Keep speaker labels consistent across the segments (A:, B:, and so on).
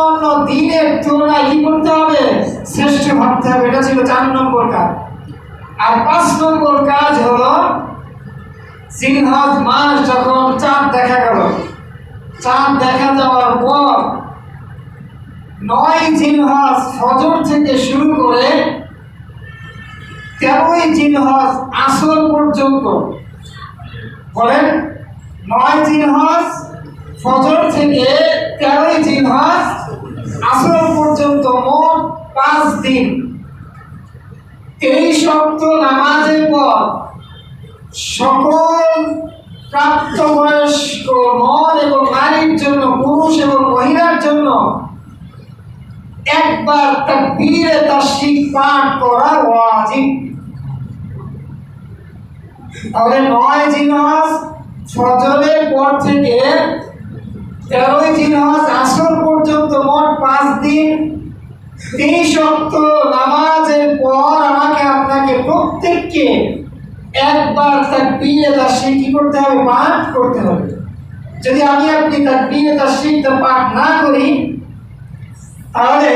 A: অন্যান্য দিনের তুলনায় কি করতে হবে? শ্রেষ্ঠ ভাবতে হবে। এটা ছিল 4 নম্বর কাজ। আর 5 নম্বর কাজ হলো জিলহজ মাস যখন চাঁদ দেখা গেল, চাঁদ দেখা যাওয়ার পর 9 জিলহজ ফজর থেকে শুরু করে 13 জিলহজ আসর পর্যন্ত, বলেন 9 জিলহজ ফজর থেকে 13 জিলহজ আসর পর্যন্ত মোট 5 দিন 23 ওয়াক্ত নামাজের পর সকল প্রাপ্তবয়স্ক নর এবং নারীর জন্য, পুরুষ এবং মহিলার জন্য একবার তাকবীরে তাশরিক পাঠ করা ওয়াজিব। তাহলে 9 জিলহজ ফজরের পর থেকে 13 জিলহজ আসর পর্যন্ত মোট 5 দিন 23 ওয়াক্ত নামাজের পর আমাকে আপনাকে প্রত্যেককে একবার তাকবীরে তাশরিক কি করতে হবে? পাঠ করতে হবে। যদি আমি আপনি তাকবীরে তাশরিকটা পাঠ না করি, তাহলে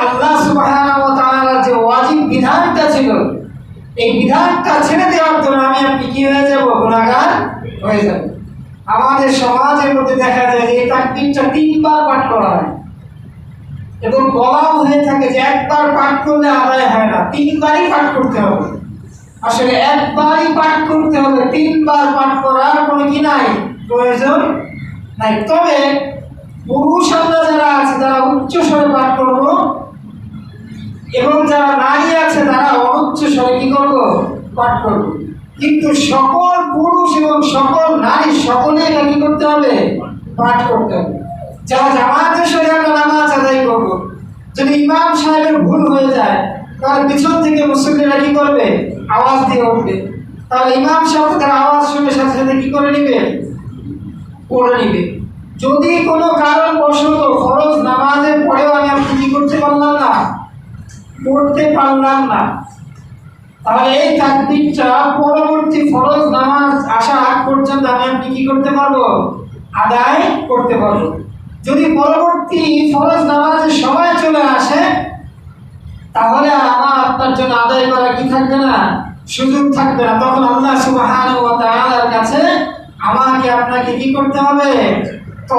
A: আল্লাহ সুবহানাহু ওয়া তাআলার যে ওয়াজিব বিধানটা ছিল, এই বিধানটা ছেড়ে দেওয়ার জন্য আমি আপনি কি হয়ে যাব? গুনাহগার হয়ে যাব। আমাদের সমাজের মধ্যে দেখা যায় যে এই তাকবীরটা 3 বার পাঠ করা হয় এবং বলাও হয়ে থাকে যে একবার পাঠ করলে আদায় হয় না, 3 বারই পাঠ করতে হবে। আসলে একবারই পাঠ করতে হবে, 3 বার পাঠ করার কোনো কি নাই, প্রয়োজন নাই। তবে পুরুষ আমরা যারা আছে তারা উচ্চ স্বরে পাঠ করব এবং যারা নারী আছে তারা অনুচ্চ স্বরে কি করব? পাঠ করব। কিন্তু সকল পুরুষ এবং সকল নারী সকলেই এটা কি করতে হবে? পাঠ করতে হবে। যারা জামাতের সঙ্গে আমরা নামাজ আদায় করব, যদি ইমাম সাহেবের ভুল হয়ে যায় তাহলে পিছন থেকে মুসল্লিরা কি করবে? আওয়াজ দিয়ে উঠবে। তাহলে ইমাম সাহেব তার আওয়াজ শুনে সাথে সাথে কি করে নিবে? পড়ে নিবে। যদি কোনো কারণবশত ফরজ নামাজের পরেও আমি আপনি কি করতে পারলাম না, পড়তে পারলাম না, তাহলে এই তাকবীরটা পরবর্তী ফরজ নামাজ আসা আগ পর্যন্ত আমি আপনি কি করতে পারবো? আদায় করতে পারবো। যদি পরবর্তী ফরজ নামাজের সময় চলে আসে, তাহলে আমার আপনার জন্য আদায় করা কি থাকবে না? সুযোগ থাকবে না। তখন আল্লাহ সুবহানাহু ওয়া তাআলার কাছে আমাকে আপনাকে কি করতে হবে? তো